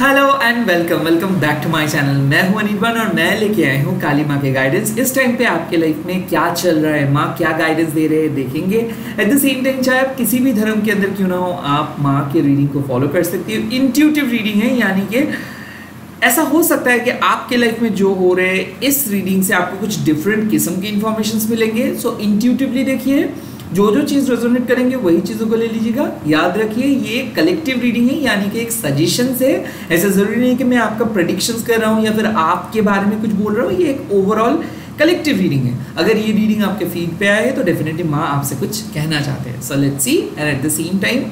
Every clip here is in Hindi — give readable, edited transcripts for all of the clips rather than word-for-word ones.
Hello and welcome back to my channel. मैं हूं अनिर्बान और मैं लेके आया हूं काली माँ के गाइडेंस। इस टाइम पे आपके लाइफ में क्या चल रहा है, माँ क्या गाइडेंस दे रहे हैं देखेंगे। एट द सेम टाइम चाहे आप किसी भी धर्म के अंदर क्यों ना हो, आप माँ के रीडिंग को फॉलो कर सकती हो। इंट्यूटिव रीडिंग है, यानी कि ऐसा हो सकता है कि आपके लाइफ में जो हो रहे हैं इस रीडिंग से आपको कुछ डिफरेंट किस्म की इंफॉर्मेशन मिलेंगे। सो इंट्यूटिवली देखिए, जो जो चीज़ रेजोनेट करेंगे वही चीज़ों को ले लीजिएगा। याद रखिए ये कलेक्टिव रीडिंग है, यानी कि एक सजेशन है। ऐसा ज़रूरी नहीं कि मैं आपका प्रेडिक्शंस कर रहा हूँ या फिर आपके बारे में कुछ बोल रहा हूँ। ये एक ओवरऑल कलेक्टिव रीडिंग है। अगर ये रीडिंग आपके फीड पे आए तो डेफिनेटली माँ आपसे कुछ कहना चाहते हैं। So let's see. And at the same time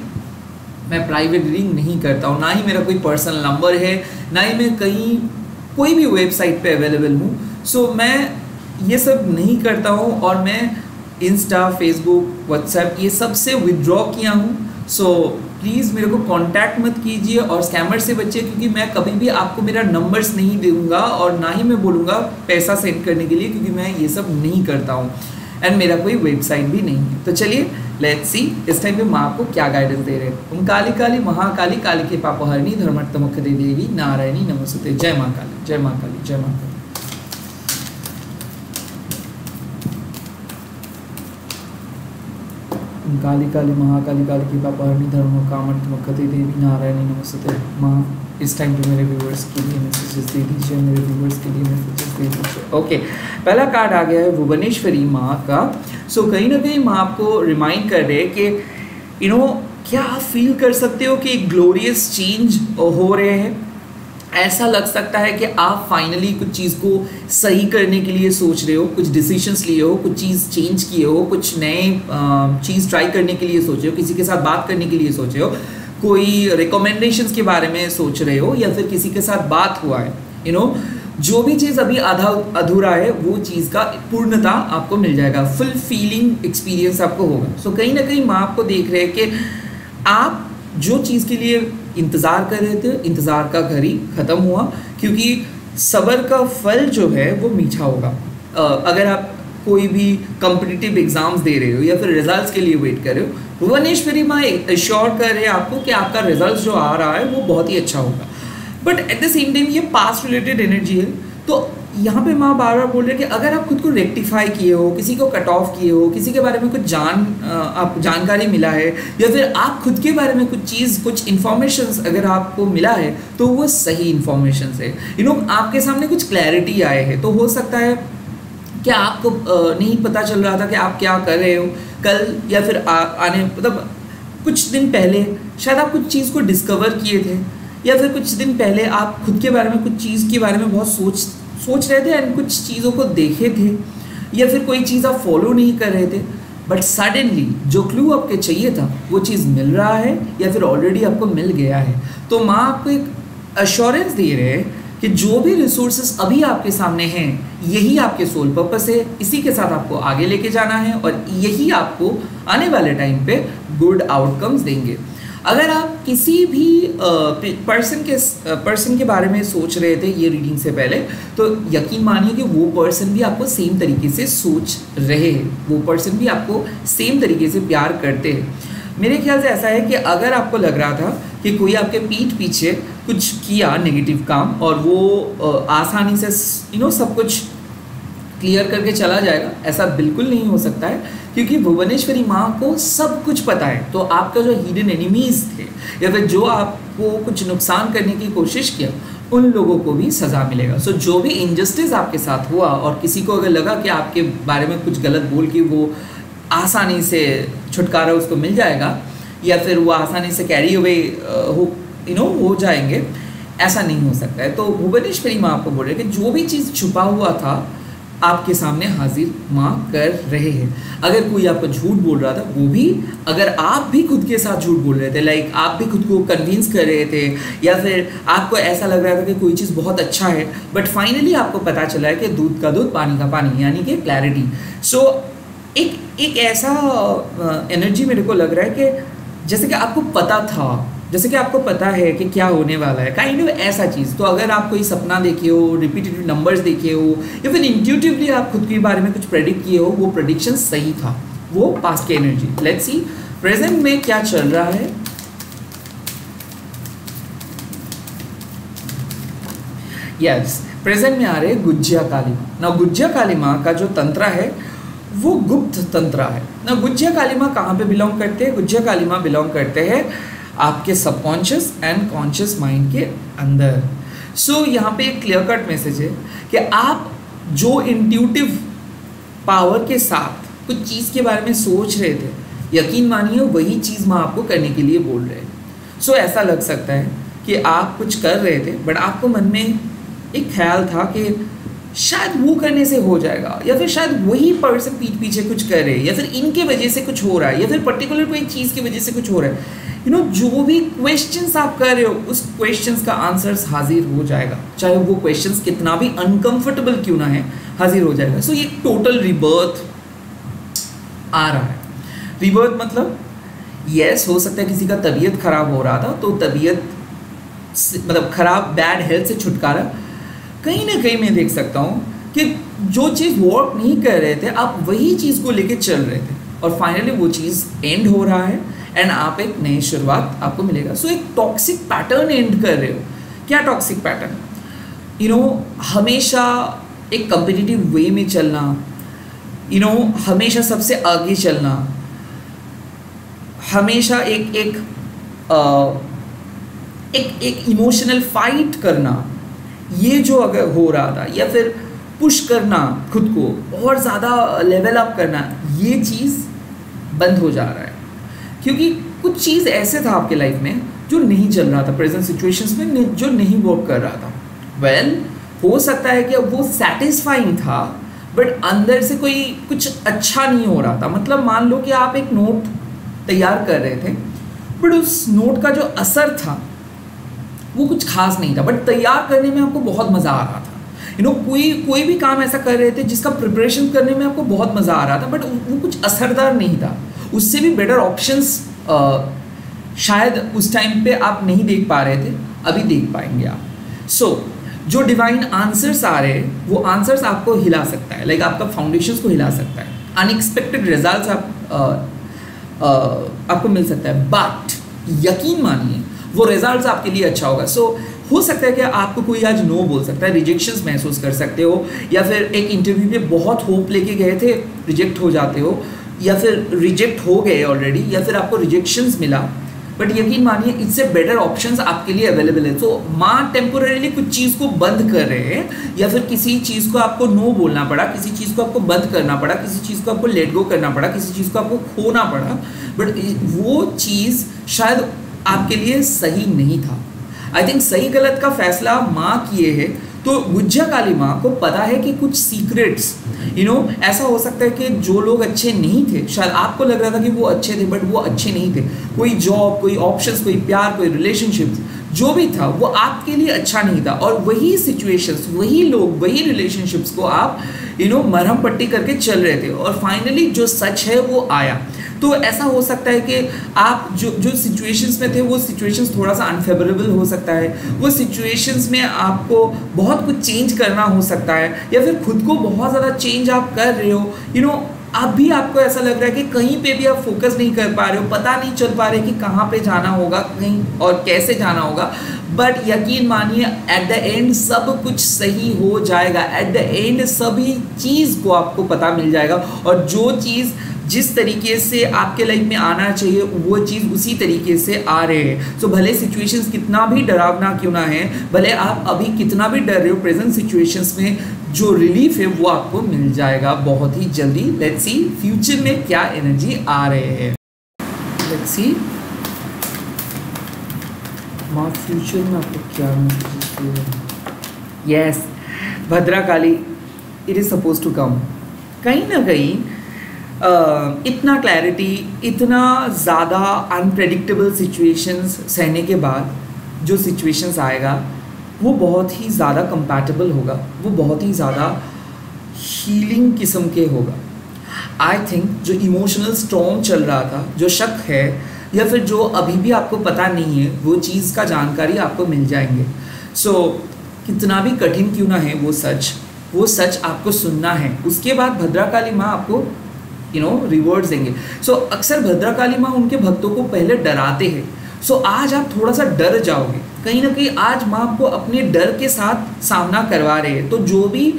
मैं प्राइवेट रीडिंग नहीं करता हूँ, ना ही मेरा कोई पर्सनल नंबर है, ना ही मैं कहीं कोई भी वेबसाइट पे अवेलेबल हूँ। सो मैं ये सब नहीं करता हूँ और मैं इंस्टा, फेसबुक, व्हाट्सएप ये सब से विदड्रॉ किया हूँ। सो प्लीज़ मेरे को कांटेक्ट मत कीजिए और स्कैमर से बचिए, क्योंकि मैं कभी भी आपको मेरा नंबर्स नहीं दूंगा और ना ही मैं बोलूँगा पैसा सेंड करने के लिए, क्योंकि मैं ये सब नहीं करता हूँ एंड मेरा कोई वेबसाइट भी नहीं है। तो चलिए लेट्स सी इस टाइम पे माँ आपको क्या गाइडेंस दे रहे हैं। ओम काली काली महाकाली काली के पापहरणी धर्मर्थमुख्य देवी नारायणी नमस्ते। जय माँ काली, जय माँ काली, जय माँ काली। काली काली महाकाली काली की पापहरणी धर्म कामर्थमुख्य देवी नारायणी नमस्ते। माँ इस टाइम पे मेरे व्यूवर्स के लिए मैसेजेस दे दीजिए, मेरे व्यूवर्स के लिए मैसेजेस दे दीजिए। ओके, पहला कार्ड आ गया है भुवनेश्वरी माँ का। सो कहीं ना कहीं माँ आपको रिमाइंड कर रहे हैं कि क्या आप फील कर सकते हो कि एक ग्लोरियस चेंज हो रहे हैं। ऐसा लग सकता है कि आप फाइनली कुछ चीज़ को सही करने के लिए सोच रहे हो, कुछ डिसीजंस लिए हो, कुछ चीज़ चेंज किए हो, कुछ नए चीज़ ट्राई करने के लिए सोचे हो, किसी के साथ बात करने के लिए सोचे हो, कोई रिकमेंडेशंस के बारे में सोच रहे हो, या फिर किसी के साथ बात हुआ है। जो भी चीज़ अभी आधा अधूरा है वो चीज़ का पूर्णता आपको मिल जाएगा, फुल फीलिंग एक्सपीरियंस आपको होगा। सो कहीं ना कहीं माँ आपको देख रहे हैं कि आप जो चीज़ के लिए इंतज़ार कर रहे थे, इंतज़ार का घड़ी ख़त्म हुआ, क्योंकि सब्र का फल जो है वो मीठा होगा। अगर आप कोई भी कॉम्पिटिटिव एग्जाम्स दे रहे हो या फिर रिजल्ट्स के लिए वेट कर रहे हो, भुवनेश्वरी माँ एश्योर कर रहे हैं आपको कि आपका रिजल्ट जो आ रहा है वो बहुत ही अच्छा होगा। But at the same time ये पास्ट रिलेटेड एनर्जी है। तो यहाँ पे माँ बार बार बोल रहे हैं कि अगर आप खुद को रेक्टिफाई किए हो, किसी को कट ऑफ किए हो, किसी के बारे में कुछ आप जानकारी मिला है, या फिर आप खुद के बारे में कुछ चीज़, कुछ इन्फॉर्मेशंस अगर आपको मिला है तो वो सही इन्फॉर्मेशन है। आपके सामने कुछ क्लैरिटी आए हैं। तो हो सकता है कि आपको नहीं पता चल रहा था कि आप क्या कर रहे हो कल, या फिर आने मतलब कुछ दिन पहले शायद आप कुछ चीज़ को डिस्कवर किए थे, या फिर कुछ दिन पहले आप खुद के बारे में कुछ चीज़ के बारे में बहुत सोच रहे थे एंड कुछ चीज़ों को देखे थे, या फिर कोई चीज़ आप फॉलो नहीं कर रहे थे, बट सडनली जो क्लू आपके चाहिए था वो चीज़ मिल रहा है या फिर ऑलरेडी आपको मिल गया है। तो माँ आपको एक अश्योरेंस दे रहे हैं कि जो भी रिसोर्सेस अभी आपके सामने हैं यही आपके सोल पर्पस है, इसी के साथ आपको आगे लेके जाना है और यही आपको आने वाले टाइम पे गुड आउटकम्स देंगे। अगर आप किसी भी पर्सन के बारे में सोच रहे थे ये रीडिंग से पहले, तो यकीन मानिए कि वो पर्सन भी आपको सेम तरीके से सोच रहे हैं, वो पर्सन भी आपको सेम तरीके से प्यार करते हैं। मेरे ख्याल से ऐसा है कि अगर आपको लग रहा था कि कोई आपके पीठ पीछे कुछ किया नेगेटिव काम और वो आसानी से सब कुछ क्लियर करके चला जाएगा, ऐसा बिल्कुल नहीं हो सकता है, क्योंकि भुवनेश्वरी माँ को सब कुछ पता है। तो आपका जो हिडन एनिमीज थे या फिर जो आपको कुछ नुकसान करने की कोशिश किया, उन लोगों को भी सज़ा मिलेगा। सो जो भी इनजस्टिस आपके साथ हुआ और किसी को अगर लगा कि आपके बारे में कुछ गलत बोल के वो आसानी से छुटकारा उसको मिल जाएगा या फिर वो आसानी से कैरी अवे हो जाएंगे, ऐसा नहीं हो सकता है। तो भुवनेश्वरी माँ आपको बोल रहे हैं कि जो भी चीज़ छुपा हुआ था आपके सामने हाजिर माँ कर रहे हैं। अगर कोई आपको झूठ बोल रहा था वो भी, अगर आप भी खुद के साथ झूठ बोल रहे थे, लाइक आप भी खुद को कन्विंस कर रहे थे, या फिर आपको ऐसा लग रहा था कि कोई चीज़ बहुत अच्छा है बट फाइनली आपको पता चला है कि दूध का दूध पानी का पानी, यानी कि क्लैरिटी। सो एक ऐसा एनर्जी मेरे को लग रहा है कि जैसे कि आपको पता था, जैसे कि आपको पता है कि क्या होने वाला है, काइंड ऑफ ऐसा चीज़। तो अगर आप कोई सपना देखे हो, रिपीटेटिव नंबर्स देखे हो, या फिर इंट्यूटिवली आप खुद के बारे में कुछ प्रेडिक्ट किए हो, वो प्रेडिक्शन सही था, वो पास्ट की एनर्जी। लेट्स सी प्रेजेंट में क्या चल रहा है। यस, प्रेजेंट में आ रहे हैं गुज्जिया काली माँ। ना गुज्जिया काली माँ का जो तंत्र है वो गुप्त तंत्र है ना। गुज्जिया काली माँ कहाँ पे बिलोंग करते हैं? गुज्जिया काली माँ बिलोंग करते हैं आपके सबकॉन्शियस एंड कॉन्शियस माइंड के अंदर। सो यहाँ पे एक क्लियर कट मैसेज है कि आप जो इंट्यूटिव पावर के साथ कुछ चीज़ के बारे में सोच रहे थे, यकीन मानिए वही चीज़ माँ आपको करने के लिए बोल रहे हैं। सो ऐसा लग सकता है कि आप कुछ कर रहे थे बट आपको मन में एक ख्याल था कि शायद वो करने से हो जाएगा, या फिर शायद वही पर्सन पीछे कुछ कर रहे हैं, या फिर इनके वजह से कुछ हो रहा है, या फिर पर्टिकुलर कोई चीज़ की वजह से कुछ हो रहा है। जो भी क्वेश्चंस आप कर रहे हो उस क्वेश्चंस का आंसर्स हाजिर हो जाएगा, चाहे वो क्वेश्चंस कितना भी अनकंफर्टेबल क्यों ना है, हाजिर हो जाएगा। सो ये टोटल रिबर्थ आ रहा है। रिबर्थ मतलब यस, हो सकता है किसी का तबीयत खराब हो रहा था तो तबीयत मतलब खराब बैड हेल्थ से छुटकारा कहीं ना कहीं मैं देख सकता हूँ कि जो चीज़ वर्क नहीं कर रहे थे आप वही चीज़ को लेके चल रहे थे और फाइनली वो चीज़ एंड हो रहा है एंड आप एक नई शुरुआत आपको मिलेगा। सो एक टॉक्सिक पैटर्न एंड कर रहे हो। क्या टॉक्सिक पैटर्न? हमेशा एक कम्पिटिटिव वे में चलना, हमेशा सबसे आगे चलना, हमेशा एक इमोशनल फाइट करना, ये जो अगर हो रहा था, या फिर पुश करना खुद को और ज़्यादा लेवल अप करना, ये चीज़ बंद हो जा रहा है क्योंकि कुछ चीज़ ऐसे था आपके लाइफ में जो नहीं चल रहा था, प्रेजेंट सिचुएशंस में जो नहीं वर्क कर रहा था। वेल, हो सकता है कि वो सेटिस्फाइंग था बट अंदर से कोई कुछ अच्छा नहीं हो रहा था। मतलब मान लो कि आप एक नोट तैयार कर रहे थे बट उस नोट का जो असर था वो कुछ खास नहीं था, बट तैयार करने में आपको बहुत मज़ा आ रहा था। कोई भी काम ऐसा कर रहे थे जिसका प्रिपरेशन करने में आपको बहुत मज़ा आ रहा था बट वो कुछ असरदार नहीं था। उससे भी बेटर ऑप्शंस शायद उस टाइम पे आप नहीं देख पा रहे थे, अभी देख पाएंगे आप। सो जो डिवाइन आंसर्स आ रहे हैं वो आंसर्स आपको हिला सकता है, लाइक आपका फाउंडेशंस को हिला सकता है। अनएक्सपेक्टेड रिजल्ट्स आपको मिल सकता है, बट यकीन मानिए वो रिजल्ट्स आपके लिए अच्छा होगा। सो हो सकता है कि आपको कोई आज नो बोल सकता है, रिजेक्शंस महसूस कर सकते हो, या फिर एक इंटरव्यू में बहुत होप लेके गए थे, रिजेक्ट हो जाते हो, या फिर रिजेक्ट हो गए ऑलरेडी, या फिर आपको रिजेक्शंस मिला, बट यकीन मानिए इससे बेटर ऑप्शंस आपके लिए अवेलेबल है। तो माँ टेम्पोरेली कुछ चीज़ को बंद कर रहे हैं, या फिर किसी चीज़ को आपको नो बोलना पड़ा, किसी चीज़ को आपको बंद करना पड़ा, किसी चीज़ को आपको लेट गो करना पड़ा, किसी चीज़ को आपको खोना पड़ा, बट वो चीज़ शायद आपके लिए सही नहीं था। आई थिंक सही गलत का फैसला माँ किए है। तो गुज्जिया काली माँ को पता है कि कुछ सीक्रेट्स ऐसा हो सकता है कि जो लोग अच्छे नहीं थे, शायद आपको लग रहा था कि वो अच्छे थे बट वो अच्छे नहीं थे। कोई जॉब, कोई ऑप्शंस, कोई प्यार, कोई रिलेशनशिप, जो भी था वो आपके लिए अच्छा नहीं था, और वही सिचुएशंस, वही लोग, वही रिलेशनशिप्स को आप मरहम पट्टी करके चल रहे थे, और फाइनली जो सच है वो आया। तो ऐसा हो सकता है कि आप जो सिचुएशंस में थे वो सिचुएशंस थोड़ा सा अनफेवरेबल हो सकता है, वो सिचुएशंस में आपको बहुत कुछ चेंज करना हो सकता है, या फिर खुद को बहुत ज़्यादा चेंज आप कर रहे हो। अभी आपको ऐसा लग रहा है कि कहीं पे भी आप फोकस नहीं कर पा रहे हो, पता नहीं चल पा रहे कि कहाँ पे जाना होगा, कहीं और कैसे जाना होगा, बट यकीन मानिए एट द एंड सब कुछ सही हो जाएगा। एट द एंड सभी चीज़ को आपको पता मिल जाएगा, और जो चीज़ जिस तरीके से आपके लाइफ में आना चाहिए वो चीज़ उसी तरीके से आ रहे हैं। तो भले सिचुएशंस कितना भी डरावना क्यों ना है, भले आप अभी कितना भी डर रहे हो, प्रेजेंट सिचुएशंस में जो रिलीफ है वो आपको मिल जाएगा बहुत ही जल्दी। लेट्स सी फ्यूचर में क्या एनर्जी आ रहे हैं। लेट्स सी माँ फ्यूचर में आपको क्या message. Yes, Bhadrakali, it is suppose to come. कहीं ना कहीं इतना क्लैरिटी, इतना ज़्यादा अनप्रेडिक्टेबल सिचुएशंस सहने के बाद जो सिचुएशंस आएगा वो बहुत ही ज़्यादा कंपैटिबल होगा, वो बहुत ही ज़्यादा हीलिंग किस्म के होगा। आई थिंक जो इमोशनल स्टॉर्म चल रहा था, जो शक है, या फिर जो अभी भी आपको पता नहीं है, वो चीज़ का जानकारी आपको मिल जाएंगे। सो कितना भी कठिन क्यों ना है वो सच आपको सुनना है। उसके बाद भद्रकाली माँ आपको रिवॉर्ड्स देंगे। सो अक्सर भद्रकाली माँ उनके भक्तों को पहले डराते हैं। सो आज आप थोड़ा सा डर जाओगे, कहीं ना कहीं आज माँ आपको अपने डर के साथ सामना करवा रहे हैं। तो जो भी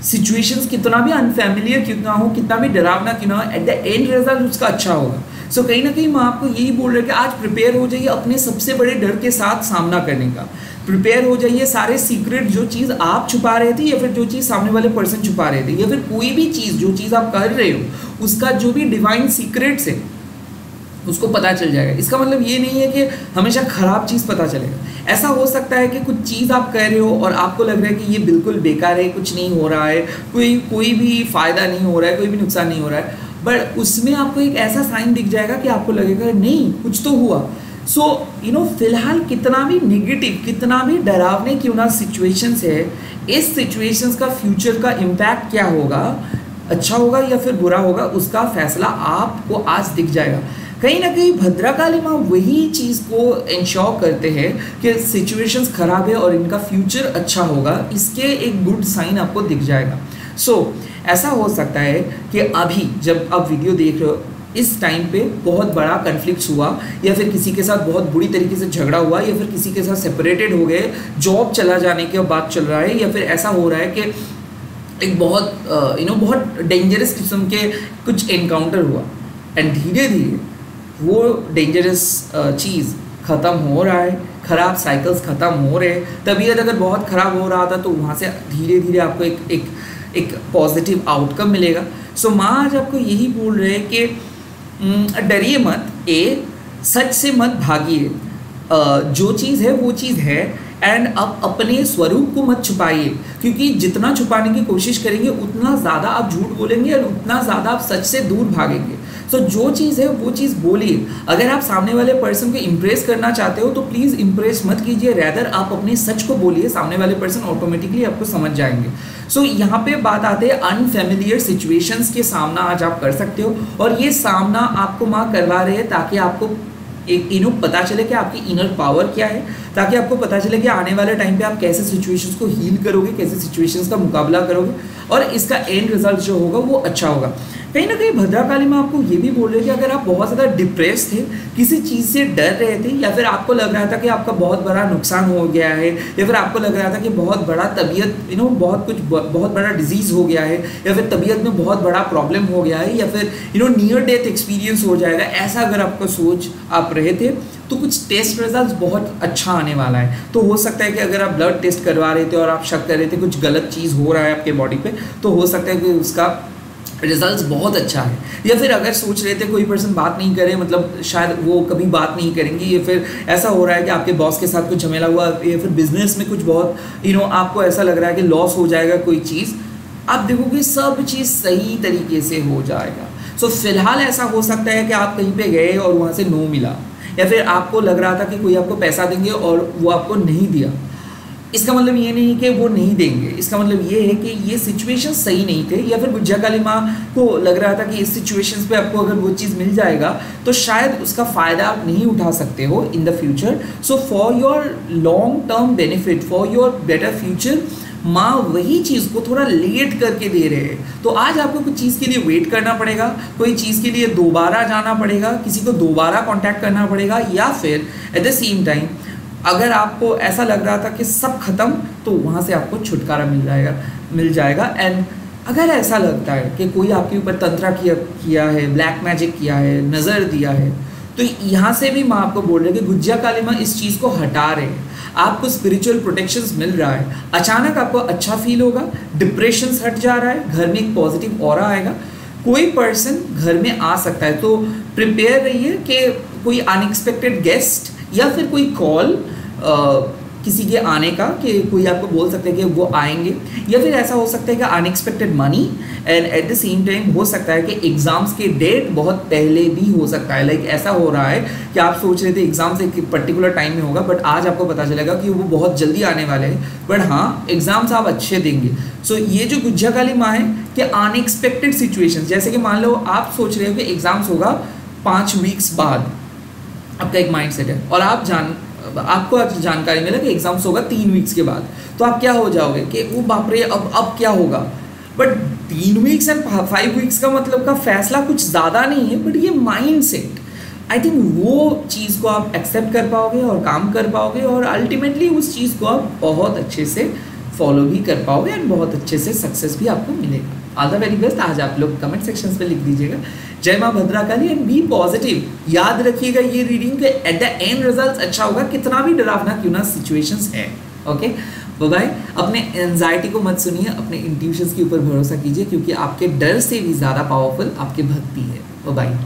सिचुएशंस कितना भी अनफैमिलियर क्यों ना हो, कितना भी डरावना क्यों ना हो, एट द एंड रिजल्ट उसका अच्छा होगा। सो कहीं ना कहीं मैं आपको यही बोल रहा हूँ कि आज प्रिपेयर हो जाइए अपने सबसे बड़े डर के साथ सामना करने का। प्रिपेयर हो जाइए सारे सीक्रेट, जो चीज़ आप छुपा रहे थे या फिर जो चीज़ सामने वाले पर्सन छुपा रहे थे, या फिर कोई भी चीज़ जो चीज़ आप कर रहे हो उसका जो भी डिवाइन सीक्रेट्स है उसको पता चल जाएगा। इसका मतलब ये नहीं है कि हमेशा खराब चीज़ पता चलेगा। ऐसा हो सकता है कि कुछ चीज़ आप कर रहे हो और आपको लग रहा है कि ये बिल्कुल बेकार है, कुछ नहीं हो रहा है, कोई भी फ़ायदा नहीं हो रहा है, कोई भी नुकसान नहीं हो रहा है, बट उसमें आपको एक ऐसा साइन दिख जाएगा कि आपको लगेगा नहीं कुछ तो हुआ। सो फिलहाल कितना भी निगेटिव, कितना भी डरावने क्यों ना सिचुएशंस है, इस सिचुएशंस का फ्यूचर का इम्पैक्ट क्या होगा, अच्छा होगा या फिर बुरा होगा, उसका फैसला आपको आज दिख जाएगा। कहीं ना कहीं भद्रकाली माँ वही चीज़ को इंश्योर करते हैं कि सिचुएशंस खराब है और इनका फ्यूचर अच्छा होगा, इसके एक गुड साइन आपको दिख जाएगा। सो ऐसा हो सकता है कि अभी जब आप वीडियो देख रहे हो इस टाइम पे बहुत बड़ा कन्फ्लिक्ट हुआ, या फिर किसी के साथ बहुत बुरी तरीके से झगड़ा हुआ, या फिर किसी के साथ सेपरेटेड हो गए, जॉब चला जाने की बात चल रहा है, या फिर ऐसा हो रहा है कि एक बहुत बहुत डेंजरस किस्म के कुछ एनकाउंटर हुआ, एंड धीरे धीरे वो डेंजरस चीज़ ख़त्म हो रहा है, ख़राब साइकिल्स ख़त्म हो रहे हैं। तबीयत अगर बहुत ख़राब हो रहा था तो वहाँ से धीरे धीरे आपको एक पॉजिटिव आउटकम मिलेगा। सो माँ आज आपको यही बोल रहे हैं कि डरिए मत, सच से मत भागिए, जो चीज़ है वो चीज़ है, एंड अब अपने स्वरूप को मत छुपाइए, क्योंकि जितना छुपाने की कोशिश करेंगे उतना ज़्यादा आप झूठ बोलेंगे और उतना ज़्यादा आप सच से दूर भागेंगे। सो जो चीज़ है वो चीज़ बोलिए। अगर आप सामने वाले पर्सन को इम्प्रेस करना चाहते हो तो प्लीज़ इम्प्रेस मत कीजिए, रैदर आप अपने सच को बोलिए, सामने वाले पर्सन ऑटोमेटिकली आपको समझ जाएंगे। सो यहाँ पे बात आते हैं अनफेमिलियर सिचुएशंस के सामना आज आप कर सकते हो, और ये सामना आपको माँ करवा रहे हैं ताकि आपको एक पता चले कि आपकी इनर पावर क्या है, ताकि आपको पता चले कि आने वाले टाइम पे आप कैसे सिचुएशंस को हील करोगे, कैसे सिचुएशंस का मुकाबला करोगे, और इसका एंड रिजल्ट जो होगा वो अच्छा होगा। कहीं ना कहीं भद्रकाली में आपको ये भी बोल रहे थे कि अगर आप बहुत ज़्यादा डिप्रेस थे, किसी चीज़ से डर रहे थे, या फिर आपको लग रहा था कि आपका बहुत बड़ा नुकसान हो गया है, या फिर आपको लग रहा था कि बहुत बड़ा तबीयत बहुत बड़ा डिजीज़ हो गया है, या फिर तबीयत में बहुत बड़ा प्रॉब्लम हो गया है, या फिर नियर डेथ एक्सपीरियंस हो जाएगा, ऐसा अगर आपका सोच आप रहे थे, तो कुछ टेस्ट रिजल्ट बहुत अच्छा आने वाला है। तो हो सकता है कि अगर आप ब्लड टेस्ट करवा रहे थे और आप शक कर रहे थे कुछ गलत चीज़ हो रहा है आपके बॉडी पे, तो हो सकता है कि उसका रिजल्ट्स बहुत अच्छा है। या फिर अगर सोच रहे थे कोई पर्सन बात नहीं करे, मतलब शायद वो कभी बात नहीं करेंगे, या फिर ऐसा हो रहा है कि आपके बॉस के साथ कुछ झमेला हुआ, या फिर बिजनेस में कुछ बहुत आपको ऐसा लग रहा है कि लॉस हो जाएगा कोई चीज़, आप देखोगे सब चीज़ सही तरीके से हो जाएगा। सो फिलहाल ऐसा हो सकता है कि आप कहीं पे गए और वहाँ से नो मिला, या फिर आपको लग रहा था कि कोई आपको पैसा देंगे और वो आपको नहीं दिया। इसका मतलब ये नहीं कि वो नहीं देंगे, इसका मतलब ये है कि ये सिचुएशन सही नहीं थे, या फिर गुज्जा काली माँ को लग रहा था कि इस सिचुएशंस पे आपको अगर वो चीज़ मिल जाएगा तो शायद उसका फ़ायदा आप नहीं उठा सकते हो in the future. So for your long term benefit, for your better future, माँ वही चीज़ को थोड़ा लेट करके दे रहे हैं। तो आज आपको कुछ चीज़ के लिए वेट करना पड़ेगा, कोई चीज़ के लिए दोबारा जाना पड़ेगा, किसी को दोबारा कॉन्टैक्ट करना पड़ेगा, या फिर एट द सेम टाइम अगर आपको ऐसा लग रहा था कि सब खत्म, तो वहाँ से आपको छुटकारा मिल जाएगा। एंड अगर ऐसा लगता है कि कोई आपके ऊपर तंत्रा किया है, ब्लैक मैजिक किया है, नज़र दिया है, तो यहाँ से भी माँ आपको बोल रहे हैं कि गुज्जा काली माँ इस चीज़ को हटा रहे हैं, आपको स्पिरिचुअल प्रोटेक्शंस मिल रहा है, अचानक आपको अच्छा फील होगा, डिप्रेशन हट जा रहा है, घर में एक पॉजिटिव ऑरा आएगा, कोई पर्सन घर में आ सकता है। तो प्रिपेयर रहिए कि कोई अनएक्सपेक्टेड गेस्ट या फिर कोई कॉल किसी के आने का, कि कोई आपको बोल सकते हैं कि वो आएंगे, या फिर ऐसा हो सकता है कि unexpected money, and at the same time हो सकता है कि एग्ज़ाम्स के डेट बहुत पहले भी हो सकता है। लाइक ऐसा हो रहा है कि आप सोच रहे थे एग्ज़ाम्स एक पर्टिकुलर टाइम में होगा, बट आज आपको पता चलेगा कि वो बहुत जल्दी आने वाले हैं, बट हाँ एग्ज़ाम्स आप अच्छे देंगे। सो ये जो गुज्जा काली माँ है कि अनएक्सपेक्टेड सिचुएशन, जैसे कि मान लो आप सोच रहे हो कि एग्ज़ाम्स होगा 5 वीक्स बाद, आपका एक माइंड सेट है, और आपको जानकारी मिला कि एग्जाम्स होगा 3 वीक्स के बाद, तो आप क्या हो जाओगे कि वो बाप रे अब क्या होगा। बट 3 वीक्स एंड 5 वीक्स का मतलब का फैसला कुछ ज़्यादा नहीं है, बट ये माइंड सेट, आई थिंक वो चीज़ को आप एक्सेप्ट कर पाओगे और काम कर पाओगे, और अल्टीमेटली उस चीज़ को आप बहुत अच्छे से फॉलो भी कर पाओगे एंड बहुत अच्छे से सक्सेस भी आपको मिलेगा। All the very best. आज आप लोग कमेंट सेक्शंस में लिख दीजिएगा जय माँ भद्राकाली एंड बी पॉजिटिव। याद रखिएगा ये रीडिंग के एट द एंड रिजल्ट अच्छा होगा, कितना भी डरावना क्यों ना सिचुएशंस है। Okay bye. अपने एंजाइटी को मत सुनिए, अपने इंट्यूशंस के ऊपर भरोसा कीजिए, क्योंकि आपके डर से भी ज़्यादा पावरफुल आपकी भक्ति है। बाय।